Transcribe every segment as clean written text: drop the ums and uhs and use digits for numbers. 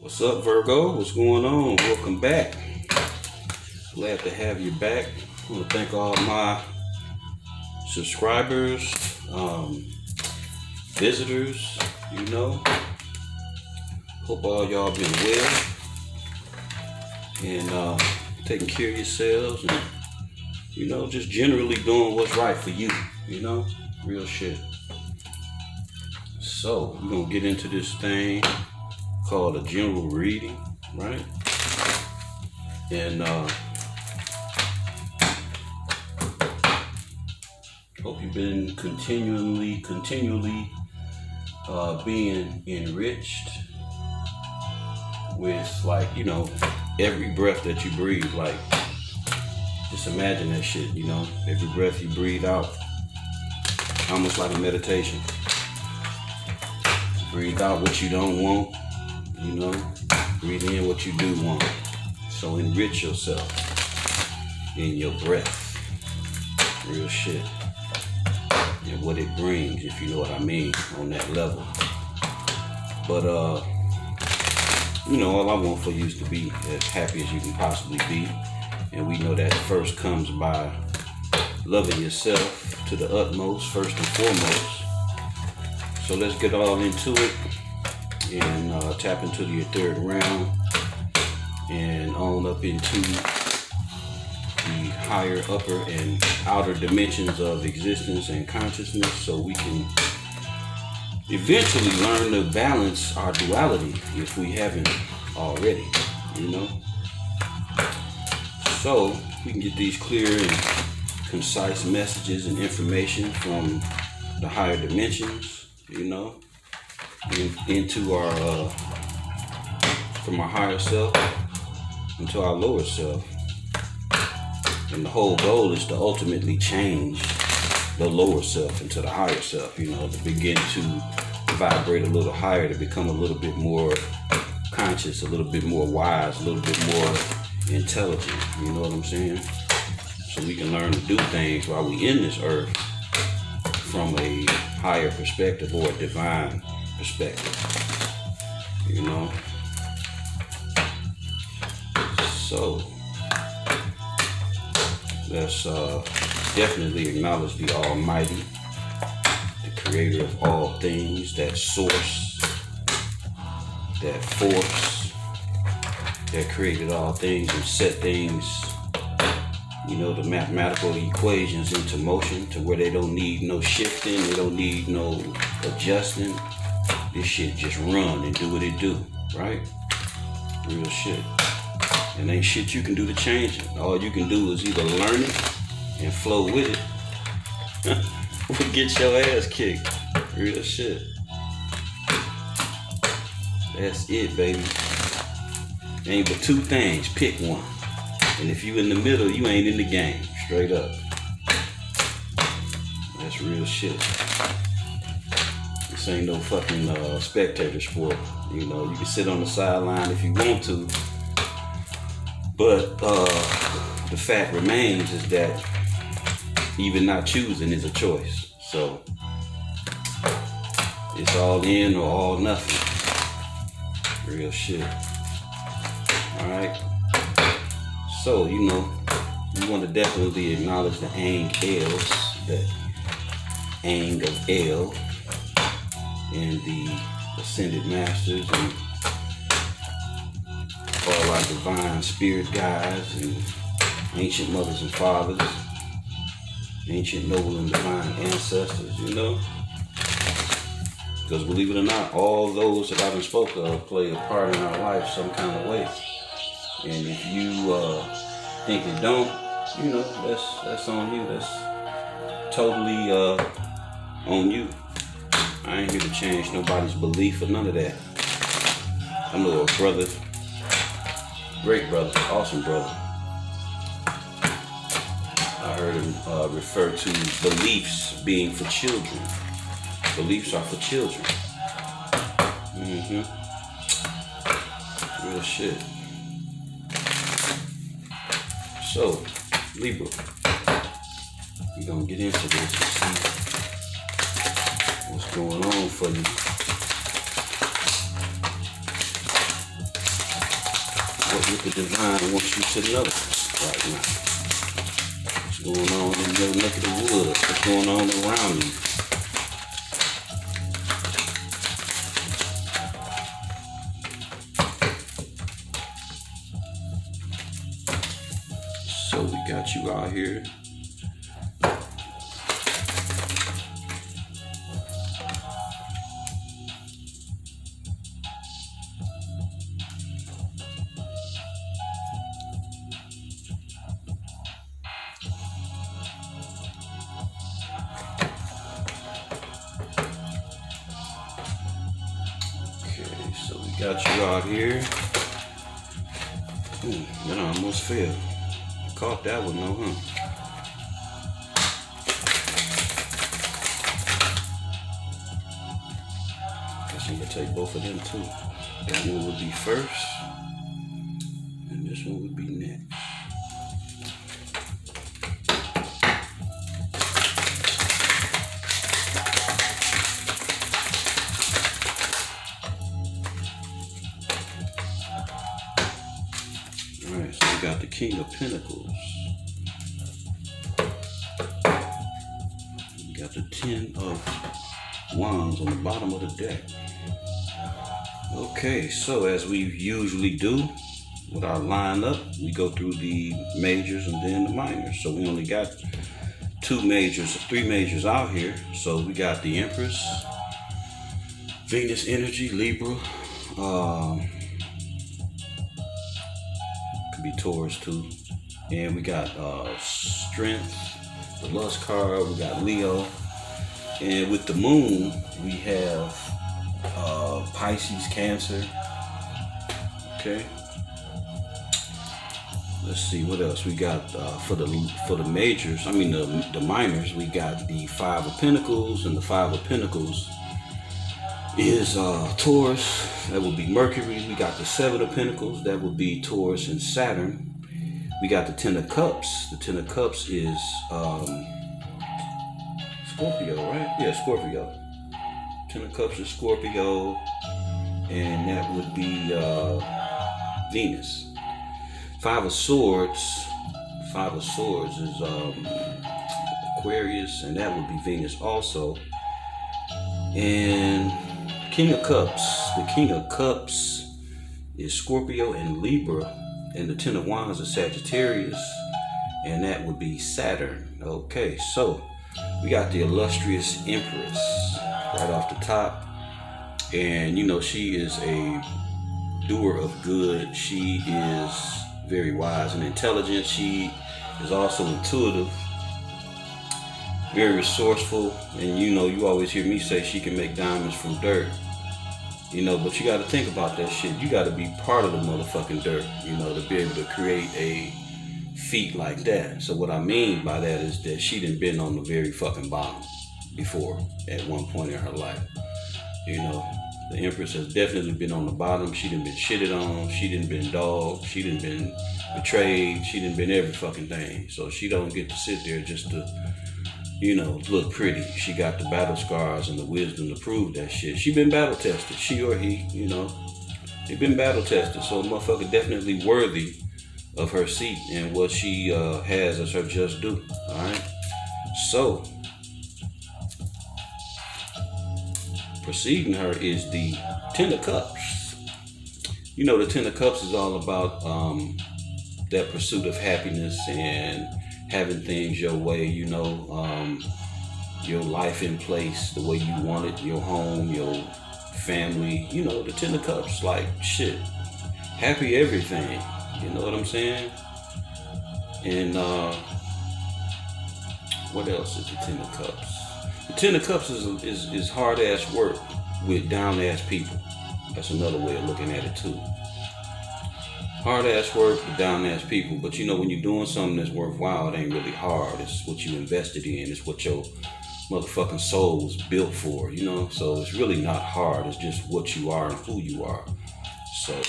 What's up, Virgo? What's going on? Welcome back. Glad to have you back. I want to thank all my subscribers, visitors, Hope all y'all been well and taking care of yourselves and, just generally doing what's right for you, real shit. So, we're going to get into this thing called a general reading, right? And hope you've been continually being enriched with, every breath that you breathe. Like, just imagine that shit, every breath you breathe out, almost like a meditation. Breathe out what you don't want, breathe in what you do want. So enrich yourself in your breath, real shit, and what it brings, if you know what I mean, on that level. But all I want for you is to be as happy as you can possibly be, and we know that first comes by loving yourself to the utmost, first and foremost. So let's get all into it and tap into your third round and on up into the higher, upper, and outer dimensions of existence and consciousness, so we can eventually learn to balance our duality if we haven't already, So we can get these clear and concise messages and information from the higher dimensions, into our from our higher self into our lower self. And the whole goal is to ultimately change the lower self into the higher self, to begin to vibrate a little higher, to become a little bit more conscious, a little bit more wise, a little bit more intelligent, you know what I'm saying? So we can learn to do things while we in this earth from a higher perspective or a divine perspective, So let's definitely acknowledge the Almighty, the creator of all things, that source, that force that created all things and set things, the mathematical equations into motion to where they don't need no shifting, they don't need no adjusting. This shit just run and do what it do, right? Real shit. And ain't shit you can do to change it. All you can do is either learn it and flow with it or get your ass kicked. Real shit. That's it, baby. Ain't but two things. Pick one. And if you in the middle, you ain't in the game. Straight up. That's real shit. This ain't no fucking spectator sport. You can sit on the sideline if you want to. But the fact remains is that even not choosing is a choice. So it's all in or all nothing. Real shit. Alright? So, we want to definitely acknowledge the angels, the Ang of El, and the Ascended Masters, and all our divine spirit guides, and ancient mothers and fathers, ancient noble and divine ancestors, Because believe it or not, all those that I've been spoke of play a part in our life some kind of way. And if you think it don't, that's on you. That's totally on you. I ain't here to change nobody's belief or none of that. I know a brother, great brother, awesome brother. I heard him refer to beliefs being for children. Beliefs are for children. Real shit. So, Libra, we're gonna get into this and see what's going on for you. what the divine wants you to know right now. What's going on in your neck of the woods? What's going on around you? So we got you out here. So we got you out here. That almost fell. Caught that one though, huh? Guess I'm gonna take both of them too. That one would be first, and this one would be next. Alright, so we got the King of Pentacles. We got the 10 of Wands on the bottom of the deck. Okay, so as we usually do with our lineup, we go through the majors and then the minors. So we only got 3 majors out here. So we got the Empress, Venus energy, Libra, could be Taurus too. And we got Strength, the Lust card, we got Leo. And with the moon, we have Pisces, Cancer. Okay. Let's see what else we got for the majors. I mean the minors. We got the 5 of Pentacles, and the 5 of Pentacles is Taurus. That would be Mercury. We got the 7 of Pentacles. That would be Taurus and Saturn. We got the 10 of Cups. The 10 of Cups is Scorpio, right? Yeah, Scorpio. 10 of Cups is Scorpio, and that would be Venus. 5 of Swords. 5 of Swords is Aquarius, and that would be Venus also. And King of Cups. The King of Cups is Scorpio and Libra, and the 10 of Wands is Sagittarius, and that would be Saturn. Okay, so we got the illustrious Empress right off the top, and you know she is a doer of good. She is very wise and intelligent. She is also intuitive, very resourceful, and you know you always hear me say she can make diamonds from dirt. You know, but you got to think about that shit. You got to be part of the motherfucking dirt, you know, to be able to create a feat like that. So what I mean by that is that she done been on the very fucking bottom before at one point in her life. You know, the Empress has definitely been on the bottom. She done been shitted on. She done been dogged. She done been betrayed. She done been every fucking thing. So she don't get to sit there just to, you know, look pretty. She got the battle scars and the wisdom to prove that shit. She been battle tested. She or he, you know, they been battle tested. So the motherfucker definitely worthy of her seat and what she has as her just due. All right. So preceding her is the 10 of Cups. You know, the 10 of Cups is all about that pursuit of happiness and having things your way, you know, your life in place the way you want it, your home, your family, you know, the 10 of Cups, like shit, happy everything, you know what I'm saying? And what else is the 10 of Cups? The 10 of Cups is hard ass work with down ass people. That's another way of looking at it too. Hard ass work with down ass people, but you know when you're doing something that's worthwhile, it ain't really hard. It's what you invested in. It's what your motherfucking soul was built for, you know? So it's really not hard. It's just what you are and who you are. So,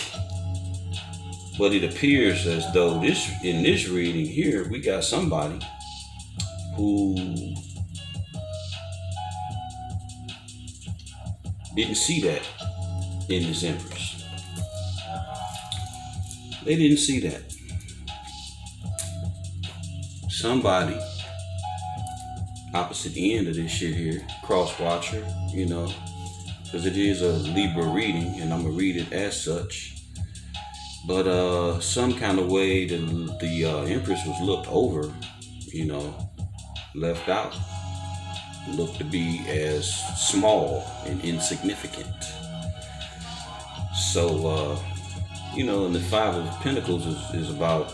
but it appears as though in this reading here, we got somebody who didn't see that in this Empress. They didn't see that. Somebody opposite end of this shit here, cross watcher, you know, because it is a Libra reading and I'm gonna read it as such. But some kind of way the Empress was looked over, you know, left out, looked to be as small and insignificant. So you know, and the Five of Pentacles is about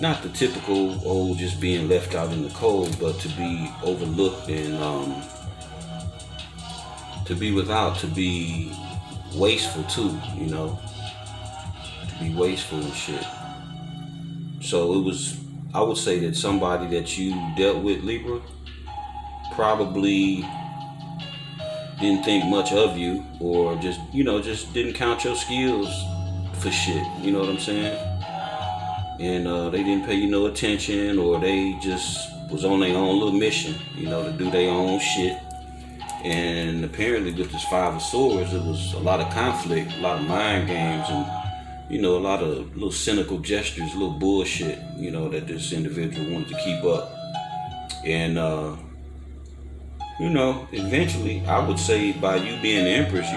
not the typical just being left out in the cold, but to be overlooked and to be without, to be wasteful too, you know, to be wasteful and shit. So it was, I would say that somebody that you dealt with, Libra, probably didn't think much of you, or just, you know, just didn't count your skills for shit, you know what I'm saying? And they didn't pay you no attention, or they just was on their own little mission, you know, to do their own shit. And apparently with this Five of Swords, it was a lot of conflict, a lot of mind games, and, you know, a lot of little cynical gestures, little bullshit, you know, that this individual wanted to keep up. And, you know, eventually, I would say by you being the Empress,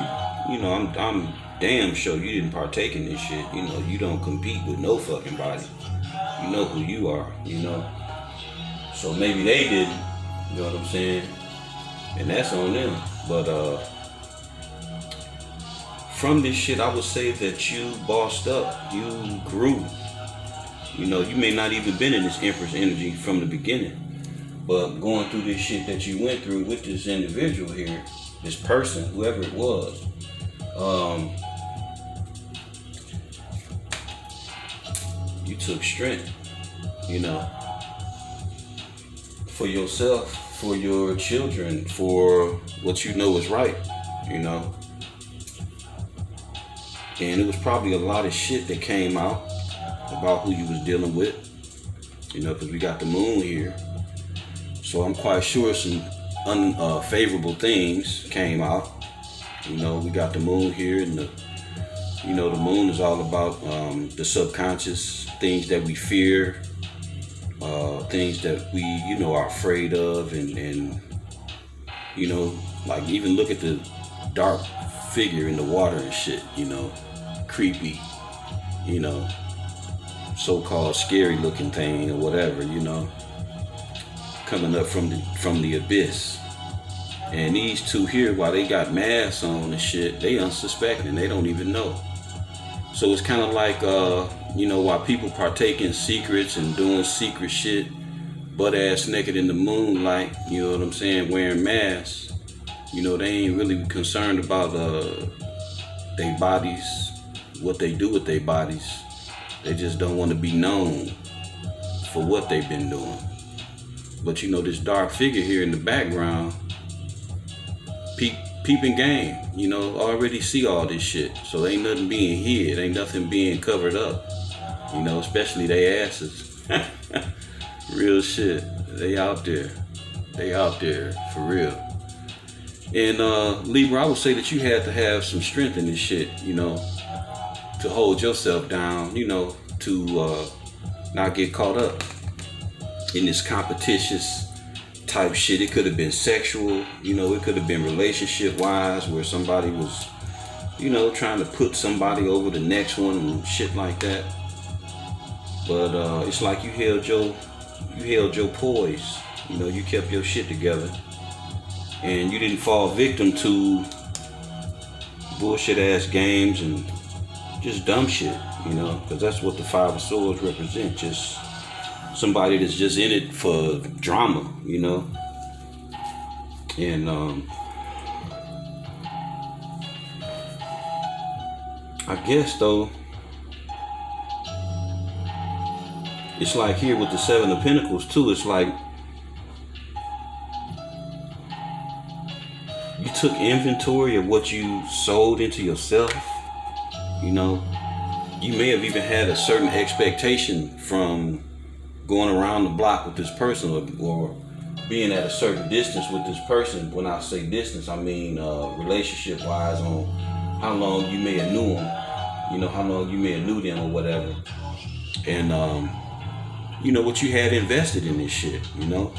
you know, I'm damn sure you didn't partake in this shit. You know, you don't compete with no fucking body. You know who you are, you know. So maybe they didn't, you know what I'm saying? And that's on them. But from this shit, I would say that you bossed up, you grew. You know, you may not even been in this Empress energy from the beginning, but going through this shit that you went through with this individual here, this person, whoever it was, you took strength, you know, for yourself, for your children, for what you know is right, you know. And it was probably a lot of shit that came out about who you was dealing with, you know, because we got the moon here. So I'm quite sure some unfavorable things came out. You know, we got the moon here, and you know, the moon is all about the subconscious, things that we fear, things that we, you know, are afraid of, and you know, like even look at the dark figure in the water and shit, you know, creepy, you know, so-called scary looking thing or whatever, you know, coming up from the abyss. And these two here, while they got masks on and shit, they unsuspecting, they don't even know. So it's kind of like, you know, while people partake in secrets and doing secret shit, butt ass naked in the moonlight, you know what I'm saying, wearing masks, you know, they ain't really concerned about their bodies, what they do with their bodies. They just don't want to be known for what they've been doing. But you know, this dark figure here in the background, peeping game, you know, already see all this shit. So ain't nothing being hid, ain't nothing being covered up, you know, especially they asses. Real shit, they out there for real. And Libra, I would say that you had to have some strength in this shit, you know, to hold yourself down, you know, to not get caught up in this competitious type shit. It could have been sexual, you know, it could have been relationship wise, where somebody was, you know, trying to put somebody over the next one and shit like that. But it's like you held your poise, you know, you kept your shit together, and you didn't fall victim to bullshit ass games and just dumb shit, you know, because that's what the Five of Swords represent, just somebody that's just in it for drama, you know. And I guess though, it's like here with the Seven of Pentacles too, it's like you took inventory of what you sold into yourself, you know. You may have even had a certain expectation from going around the block with this person, or being at a certain distance with this person. When I say distance, I mean relationship wise, on how long you may have knew them, you know, how long you may have knew them or whatever. And, you know, what you had invested in this shit, you know?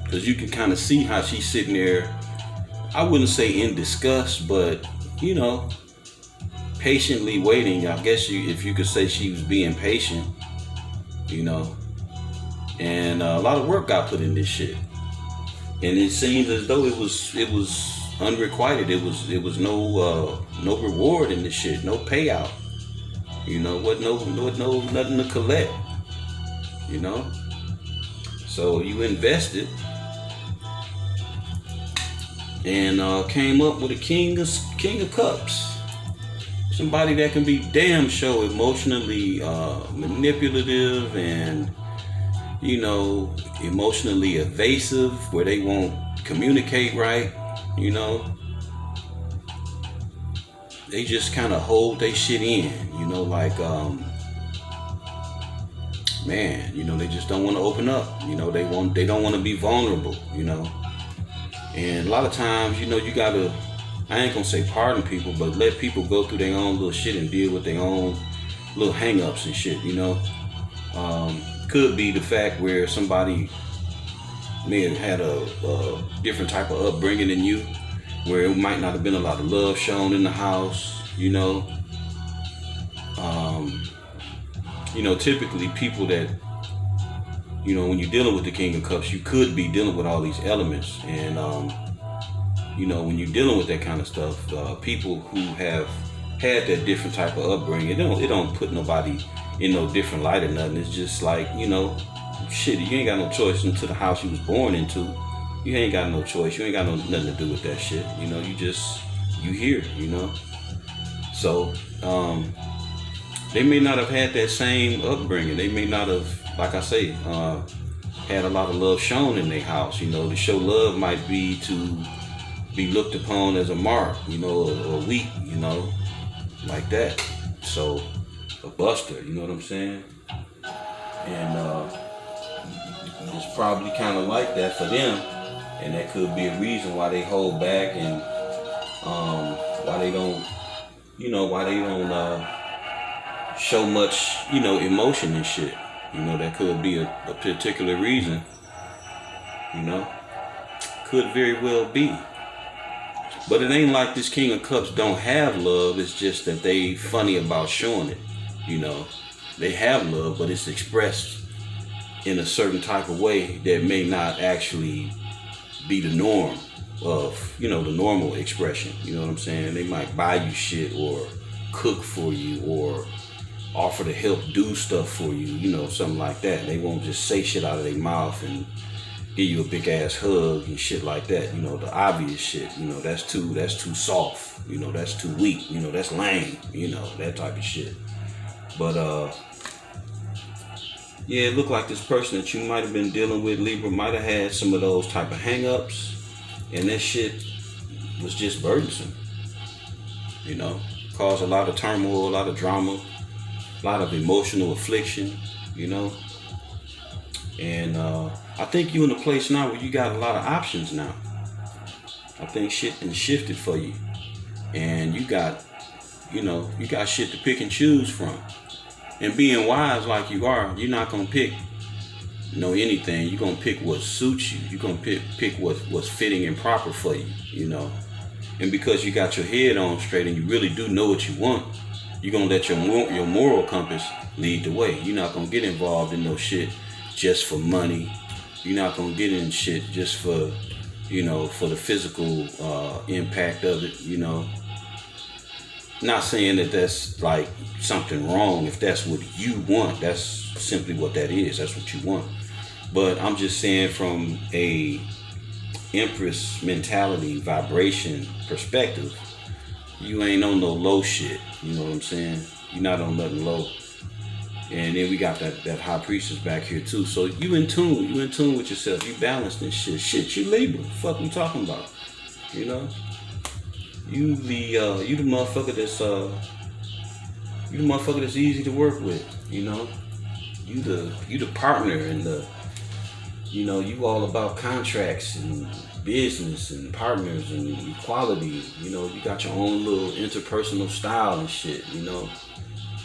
Because you can kind of see how she's sitting there, I wouldn't say in disgust, but, you know, patiently waiting. I guess if you could say she was being patient, you know? And a lot of work got put in this shit. And it seems as though it was unrequited. It was no reward in this shit, no payout. You know, nothing to collect. You know, so you invested and came up with a king of cups. Somebody that can be damn sure emotionally manipulative and, you know, emotionally evasive, where they won't communicate right, you know. They just kind of hold their shit in, you know, like, man, you know, they just don't want to open up, you know, they don't want to be vulnerable, you know. And a lot of times, you know, you gotta, I ain't gonna say pardon people, but let people go through their own little shit and deal with their own little hang-ups and shit, you know. Could be the fact where somebody may have had a different type of upbringing than you, where it might not have been a lot of love shown in the house, you know. You know, typically people that, you know, when you're dealing with the King of Cups, you could be dealing with all these elements. And, you know, when you're dealing with that kind of stuff, people who have had that different type of upbringing, it don't put nobody in no different light or nothing. It's just like, you know, shit, you ain't got no choice into the house you was born into. You ain't got no choice. You ain't got nothing to do with that shit. You know, you here, you know. So, they may not have had that same upbringing. They may not have, like I say, had a lot of love shown in their house. You know, to show love might be to be looked upon as a mark, you know, or weak, you know, like that. So, a buster, you know what I'm saying? And it's probably kind of like that for them. And that could be a reason why they hold back and why they don't show much, you know, emotion and shit. You know, that could be a particular reason, you know. Could very well be. But it ain't like this King of Cups don't have love. It's just that they funny about showing it, you know. They have love, but it's expressed in a certain type of way that may not actually be the norm of, you know, the normal expression. You know what I'm saying? They might buy you shit or cook for you or offer to help do stuff for you, you know, something like that. They won't just say shit out of their mouth and give you a big ass hug and shit like that. You know, the obvious shit, you know, that's too soft, you know, that's too weak, you know, that's lame, you know, that type of shit. But yeah, it looked like this person that you might have been dealing with, Libra, might have had some of those type of hang-ups, and that shit was just burdensome, you know, caused a lot of turmoil, a lot of drama, a lot of emotional affliction, you know. And I think you're in a place now where you got a lot of options now. I think shit been shifted for you, and you got, you know, you got shit to pick and choose from. And being wise like you are, you're not gonna pick, you know, anything. You're gonna pick what suits you. You're gonna pick what's fitting and proper for you, you know. And because you got your head on straight and you really do know what you want, you're gonna let your moral compass lead the way. You're not gonna get involved in no shit just for money. You're not gonna get in shit just for, you know, for the physical impact of it, you know. Not saying that that's like something wrong. If that's what you want, that's simply what that is. That's what you want. But I'm just saying from a Empress mentality, vibration perspective, you ain't on no low shit. You know what I'm saying? You're not on nothing low. And then we got that High Priestess back here too. So you in tune with yourself. You balanced and shit. Shit, you Libra. Fuck we talking about. You know? You the motherfucker that's easy to work with, you know? You the partner and the, you know, you all about contracts and business and partners and equality. You know, you got your own little interpersonal style and shit, you know,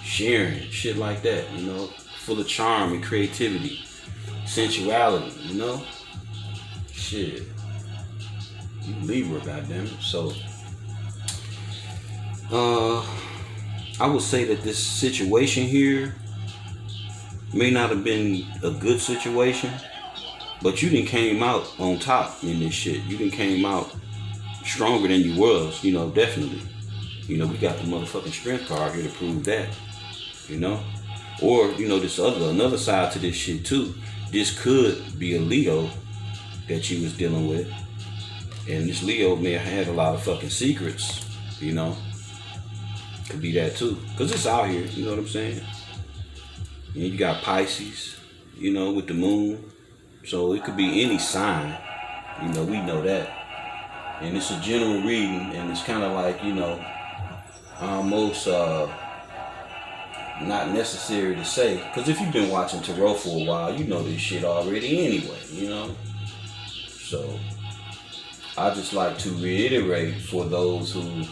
sharing, shit like that, you know, full of charm and creativity, sensuality, you know, shit. You Libra, goddammit. So, I would say that this situation here may not have been a good situation, but you done came out on top in this shit. You done came out stronger than you was, you know, definitely. You know, we got the motherfucking strength card here to prove that, you know. Or, you know, another side to this shit too. This could be a Leo that you was dealing with. And this Leo may have had a lot of fucking secrets, you know. Could be that too. Because it's out here, you know what I'm saying? And you got Pisces, you know, with the moon. So it could be any sign, you know, we know that. And it's a general reading, and it's kind of like, you know, almost not necessary to say. Because if you've been watching Tarot for a while, you know this shit already anyway, you know. So I just like to reiterate for those who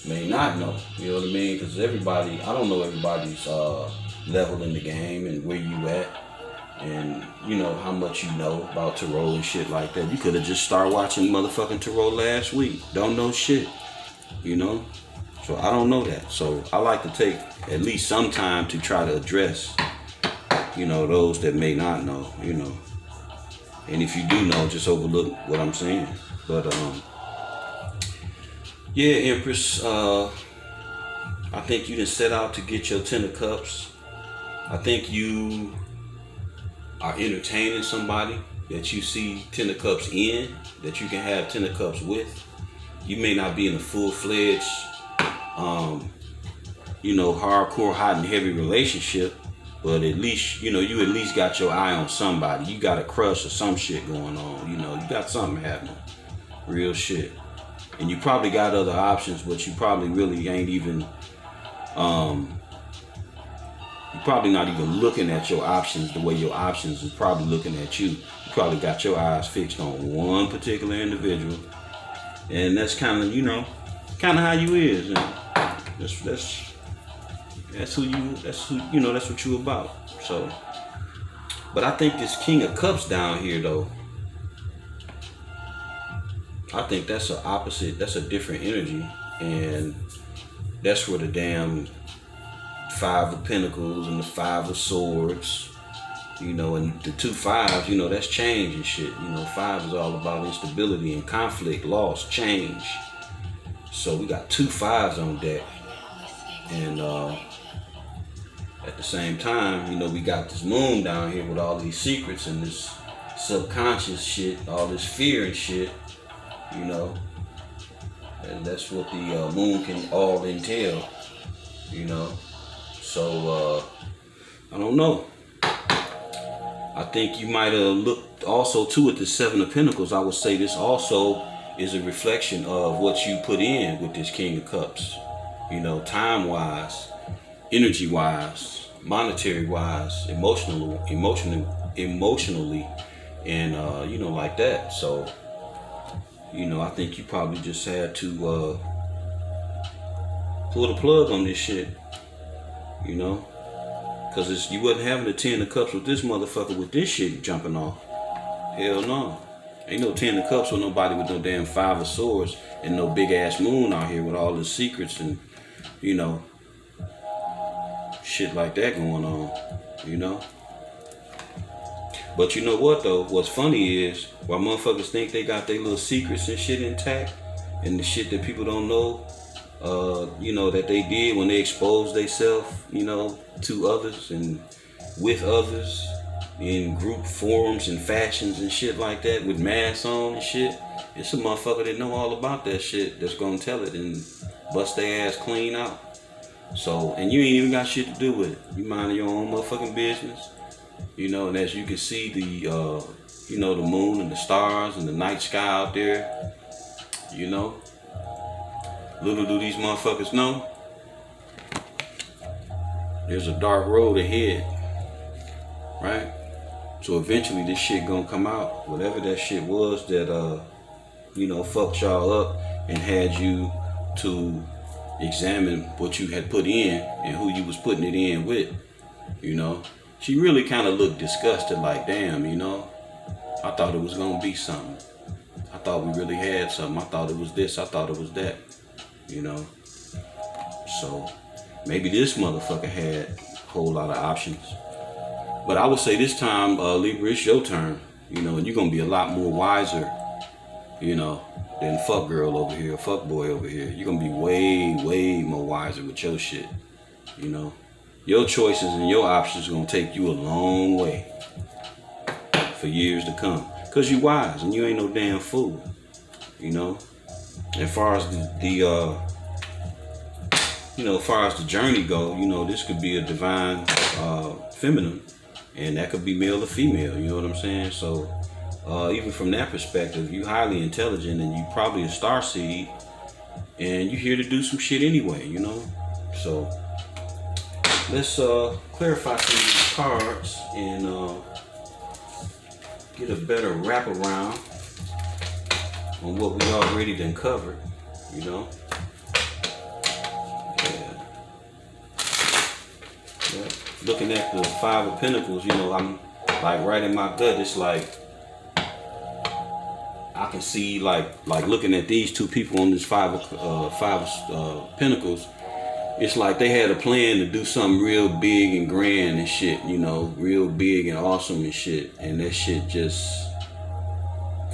may not know, you know what I mean? Because everybody, I don't know everybody's level in the game and where you at, and you know how much you know about tarot and shit like that. You could have just started watching motherfucking tarot last week. Don't know shit, you know? So I don't know that. So I like to take at least some time to try to address, you know, those that may not know, you know. And if you do know, just overlook what I'm saying. But yeah, Empress, I think you done set out to get your 10 of Cups. I think you are entertaining somebody that you see 10 of Cups in, that you can have 10 of Cups with. You may not be in a full-fledged, you know, hardcore, hot and heavy relationship, but at least, you know, you at least got your eye on somebody. You got a crush or some shit going on, you know, you got something happening. Real shit. And you probably got other options, but you probably really ain't even, you're probably not even looking at your options the way your options is probably looking at you. You probably got your eyes fixed on one particular individual. And that's kind of, you know, kind of how you is. And that's who, you know, that's what you about. So, but I think this King of Cups down here though, I think that's an opposite, that's a different energy. And that's where the damn 5 of Pentacles and the 5 of Swords, you know, and the 2 5s, you know, that's change and shit. You know, 5 is all about instability and conflict, loss, change. So we got 2 5s on deck. And at the same time, you know, we got this moon down here with all these secrets and this subconscious shit, all this fear and shit, you know. And that's what the moon can all entail, you know. So, I don't know. I think you might have looked also too at the 7 of Pentacles. I would say this also is a reflection of what you put in with this King of Cups. You know, time-wise, energy-wise, monetary-wise, emotionally, and, you know, like that. So, you know, I think you probably just had to pull the plug on this shit. You know, because you wasn't having the 10 of Cups with this motherfucker with this shit jumping off. Hell no. Ain't no 10 of Cups with nobody with no damn 5 of Swords and no big ass moon out here with all the secrets and, you know, shit like that going on, you know. But you know what though? What's funny is while motherfuckers think they got their little secrets and shit intact and the shit that people don't know, you know, that they did when they exposed themselves, you know, to others and with others in group forums and fashions and shit like that with masks on and shit. It's a motherfucker that know all about that shit that's gonna tell it and bust their ass clean out. So, and you ain't even got shit to do with it. You mind your own motherfucking business, you know. And as you can see, the you know, the moon and the stars and the night sky out there, you know. Little do these motherfuckers know, there's a dark road ahead, right? So eventually this shit gonna come out. Whatever that shit was that you know, fucked y'all up and had you to examine what you had put in and who you was putting it in with, you know. She really kind of looked disgusted, like, damn, you know, I thought it was gonna be something. I thought we really had something. I thought it was this, I thought it was that, you know. So maybe this motherfucker had a whole lot of options. But I would say this time, Libra, it's your turn, you know, and you're gonna be a lot more wiser, you know, than fuck girl over here, fuck boy over here. You're gonna be way, way more wiser with your shit, you know. Your choices and your options are gonna take you a long way for years to come. Cause you wise and you ain't no damn fool, you know. As far as the you know, as far as the journey go, you know, this could be a divine feminine, and that could be male or female, you know what I'm saying? So even from that perspective, you highly intelligent and you probably a starseed, and you're here to do some shit anyway, you know. So let's clarify some of these cards and get a better wraparound on what we already done covered, you know. Yeah. Looking at the Five of Pentacles, you know, I'm like right in my gut, it's like I can see like looking at these two people on this five of Pentacles, it's like they had a plan to do something real big and grand and shit, you know, real big and awesome and shit, and that shit just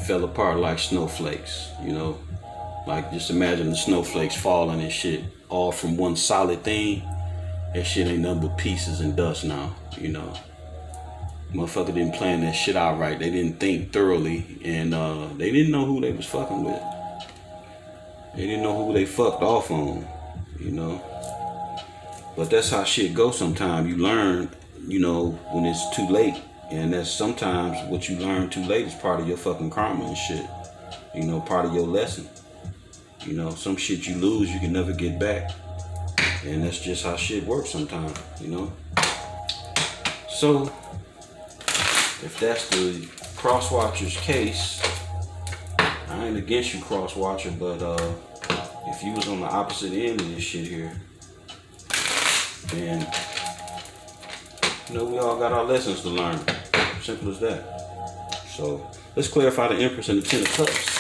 fell apart like snowflakes, you know. Like just imagine the snowflakes falling and shit all from one solid thing. That shit ain't nothing but pieces and dust now, you know. Motherfucker didn't plan that shit out right. They didn't think thoroughly, and they didn't know who they was fucking with. They didn't know who they fucked off on, you know. But that's how shit goes sometimes. You learn, you know, when it's too late. And that's sometimes what you learn too late is part of your fucking karma and shit. You know, part of your lesson. You know, some shit you lose, you can never get back. And that's just how shit works sometimes, you know. So, if that's the cross-watcher's case, I ain't against you, cross-watcher, but if you was on the opposite end of this shit here, then, you know, we all got our lessons to learn. Simple as that. So, let's clarify the Empress and the Ten of Cups.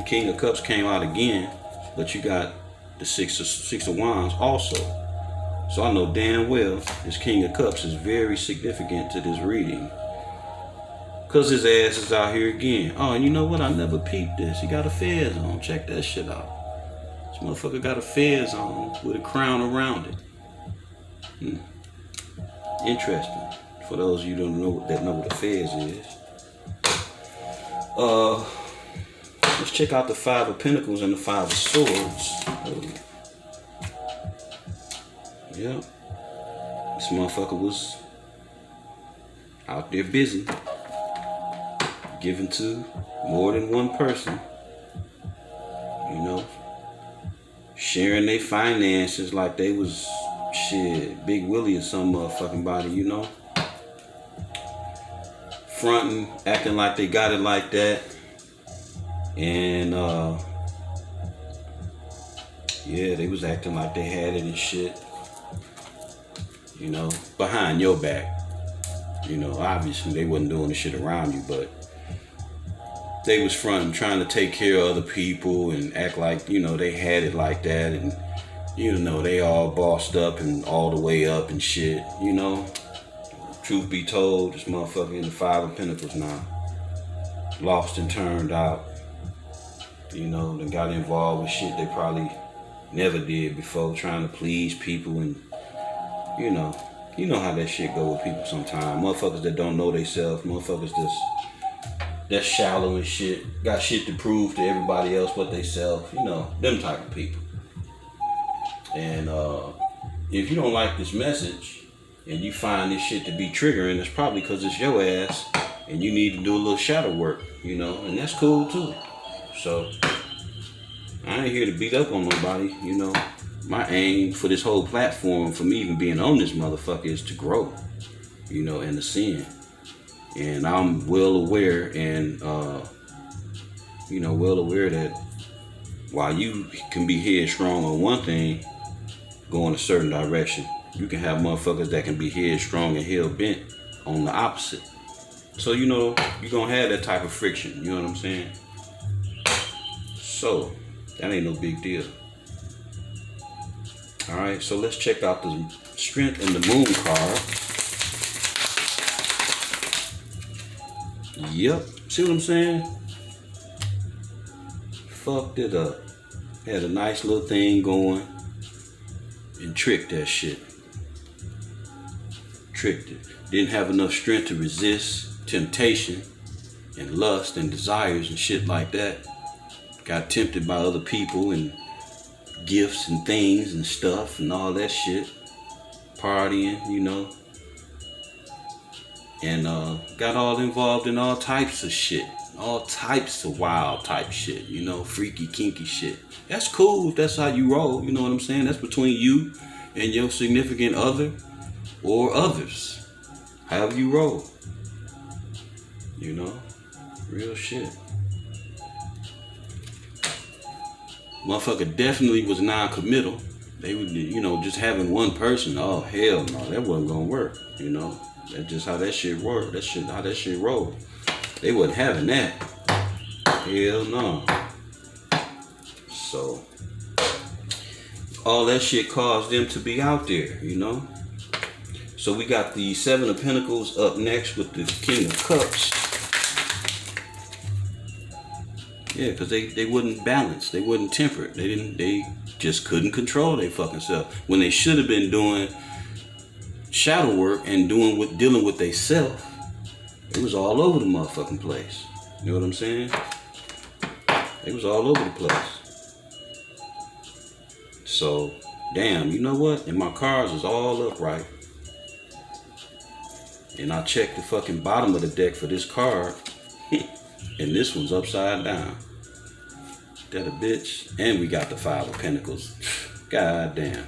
King of Cups came out again, but you got the Six of Wands also. So I know damn well this King of Cups is very significant to this reading, cause his ass is out here again. Oh, and you know what? I never peeped this. He got a fez on. Check that shit out. This motherfucker got a fez on with a crown around it. Interesting. For those of you who don't know what a fez is. Let's check out the Five of Pentacles and the Five of Swords. Yeah. This motherfucker was out there busy, giving to more than one person. You know, sharing their finances like they was shit, Big Willie or some motherfucking body, you know. Fronting, acting like they got it like that. And yeah, they was acting like they had it and shit, you know, behind your back. You know, obviously they wasn't doing the shit around you, but they was fronting, trying to take care of other people and act like, you know, they had it like that, and you know, they all bossed up and all the way up and shit, you know. Truth be told, this motherfucker in the Five of Pentacles now, lost and turned out. You know, they got involved with shit they probably never did before, trying to please people, and you know how that shit go with people sometimes. Motherfuckers that don't know themselves, motherfuckers that's shallow and shit, got shit to prove to everybody else but theyself, you know, them type of people. And if you don't like this message and you find this shit to be triggering, it's probably because it's your ass and you need to do a little shadow work, you know, and that's cool too. So, I ain't here to beat up on nobody, you know. My aim for this whole platform, for me even being on this motherfucker, is to grow, you know, and ascend. And I'm well aware and, you know, well aware that while you can be headstrong on one thing, go in a certain direction, you can have motherfuckers that can be headstrong and hell bent on the opposite. So, you know, you're gonna have that type of friction, you know what I'm saying? So, that ain't no big deal. Alright, so let's check out the Strength and the Moon card. Yep, see what I'm saying? Fucked it up. Had a nice little thing going and tricked that shit. Tricked it. Didn't have enough strength to resist temptation and lust and desires and shit like that. Got tempted by other people and gifts and things and stuff and all that shit. Partying, you know. And got all involved in all types of shit. All types of wild type shit, you know, freaky, kinky shit. That's cool if that's how you roll, you know what I'm saying? That's between you and your significant other or others. However you roll. You know? Real shit. Motherfucker definitely was non-committal. They would, you know, just having one person, oh hell no, that wasn't gonna work, you know? That's just how that shit worked. That shit, how that shit rolled. They wasn't having that. Hell no. So, all that shit caused them to be out there, you know? So we got the Seven of Pentacles up next with the King of Cups. Yeah, because they wouldn't balance. They wasn't temperate. They just couldn't control their fucking self. When they should have been doing shadow work and dealing with they self. It was all over the motherfucking place. You know what I'm saying? It was all over the place. So, damn, you know what? And my cards is all upright. And I checked the fucking bottom of the deck for this card. And this one's upside down. That a bitch. And we got the Five of Pentacles. God damn.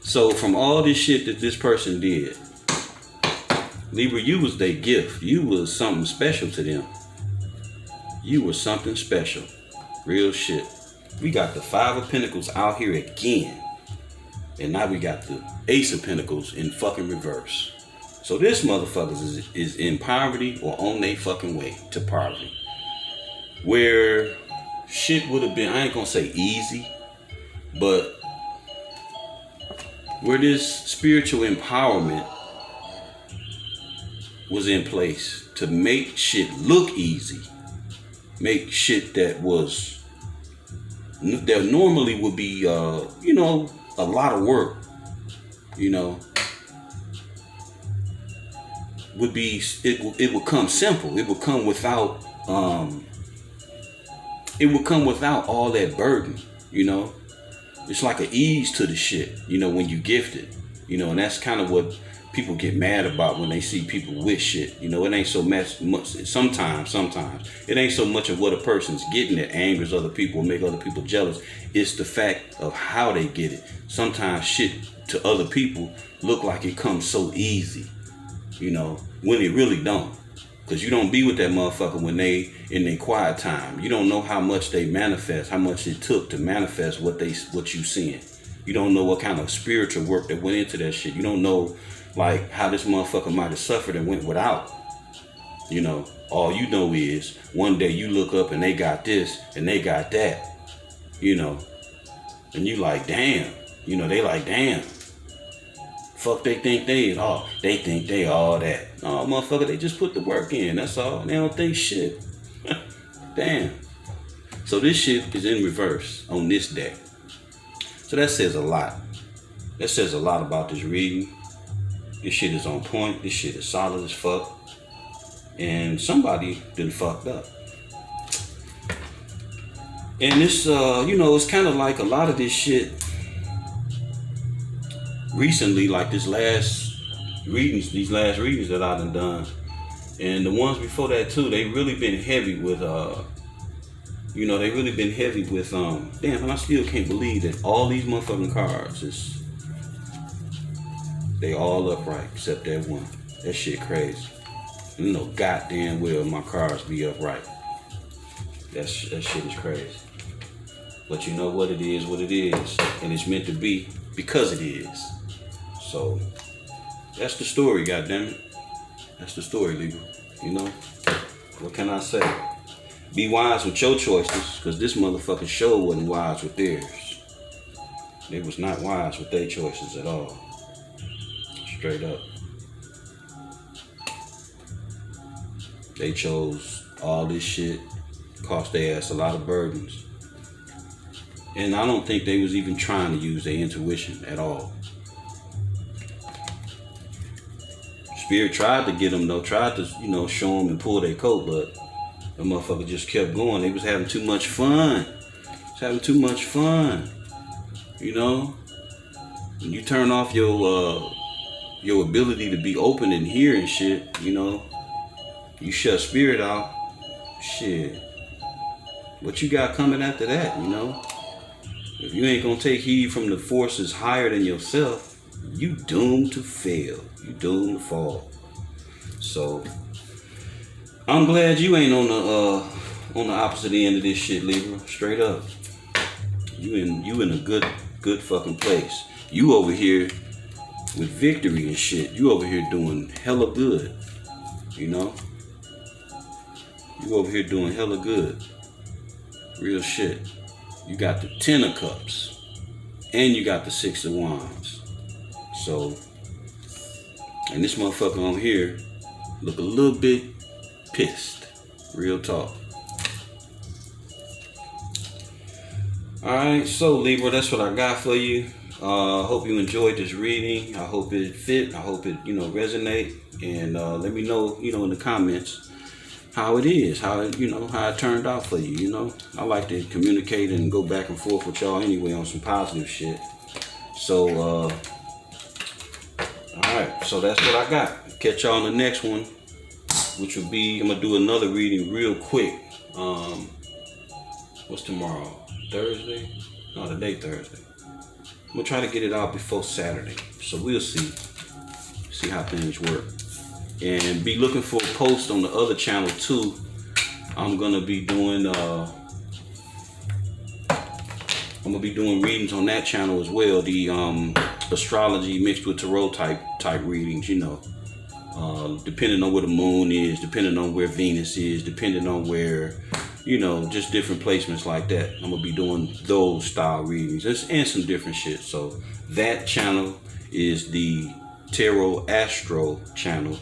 So, from all this shit that this person did, Libra, you was their gift. You was something special to them. You were something special. Real shit. We got the Five of Pentacles out here again. And now we got the Ace of Pentacles in fucking reverse. So this motherfucker is in poverty or on their fucking way to poverty. Where shit would have been, I ain't gonna say easy, but where this spiritual empowerment was in place to make shit look easy, make shit that normally would be, you know, a lot of work, you know, would be, it would come simple. It would come without, all that burden, you know. It's like an ease to the shit, you know, when you gift it, you know, and that's kind of what people get mad about when they see people with shit. You know, it ain't so much sometimes it ain't so much of what a person's getting that angers other people, make other people jealous. It's the fact of how they get it. Sometimes shit to other people look like it comes so easy, you know, when it really don't. Because you don't be with that motherfucker when they in their quiet time. You don't know how much they manifest, how much it took to manifest what you seeing. You don't know what kind of spiritual work that went into that shit. You don't know like how this motherfucker might have suffered and went without. You know, all you know is one day you look up and they got this and they got that, you know, and you like, damn, you know, they like, damn, fuck they think they all that. Oh, motherfucker, they just put the work in, that's all. They don't think shit. Damn. So this shit is in reverse on this day. So that says a lot. That says a lot about this reading. This shit is on point. This shit is solid as fuck. And somebody done fucked up. And this, you know, it's kind of like a lot of this shit recently, like these last readings that I've done. And the ones before that too, they really been heavy with, you know, they really been heavy with, damn, and I still can't believe that all these motherfucking cards they all upright except that one. That shit crazy. You know goddamn well my cars be upright. That shit is crazy. But you know what it is, and it's meant to be because it is. So that's the story, goddammit. That's the story, Libra. You know, what can I say? Be wise with your choices, because this motherfucking show wasn't wise with theirs. They was not wise with their choices at all. Straight up. They chose all this shit, cost their ass a lot of burdens. And I don't think they was even trying to use their intuition at all. Spirit tried to get them though, tried to, you know, show them and pull their coat, but the motherfucker just kept going. They was having too much fun. You know? When you turn off your ability to be open and hear and shit, you know, you shut spirit out, shit. What you got coming after that, you know? If you ain't gonna take heed from the forces higher than yourself, you doomed to fail. You doomed to fall. So I'm glad you ain't on the opposite end of this shit, Libra. Straight up. You in a good fucking place. You over here with victory and shit. You over here doing hella good. You know? You over here doing hella good. Real shit. You got the 10 of Cups. And you got the 6 of Wands. So, and this motherfucker on here look a little bit pissed. Real talk. Alright, so Libra, that's what I got for you. Hope you enjoyed this reading. I hope it fit. I hope it, you know, resonate. And let me know, you know, in the comments how it is, how it, you know, how it turned out for you, you know. I like to communicate and go back and forth with y'all anyway on some positive shit. So, alright, so that's what I got. Catch y'all in the next one, which will be, I'm going to do another reading real quick. What's tomorrow? Thursday? No, today Thursday. I'm going to try to get it out before Saturday. So we'll see. See how things work. And be looking for a post on the other channel too. I'm gonna be doing readings on that channel as well. The astrology mixed with tarot type readings, you know. Depending on where the moon is, depending on where Venus is, depending on where, you know, just different placements like that. I'm gonna be doing those style readings and some different shit. So that channel is the Tarot Astro channel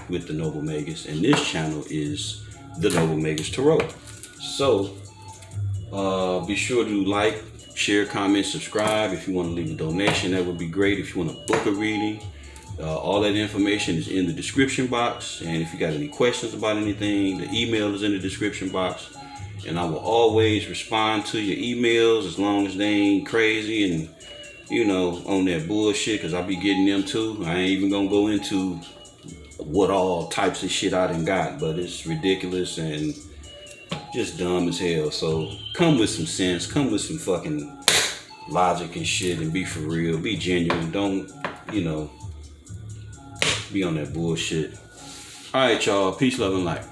with the Noble Magus, and this channel is the Noble Magus Tarot. So be sure to like, share, comment, subscribe. If you want to leave a donation, that would be great. If you want to book a reading, all that information is in the description box. And if you got any questions about anything, the email is in the description box, and I will always respond to your emails as long as they ain't crazy and, you know, on that bullshit, because I be getting them too. I ain't even gonna go into what all types of shit I done got, but it's ridiculous and just dumb as hell. So come with some sense, come with some fucking logic and shit, and be for real, be genuine. Don't, you know, be on that bullshit. Alright, y'all. Peace, love, and light.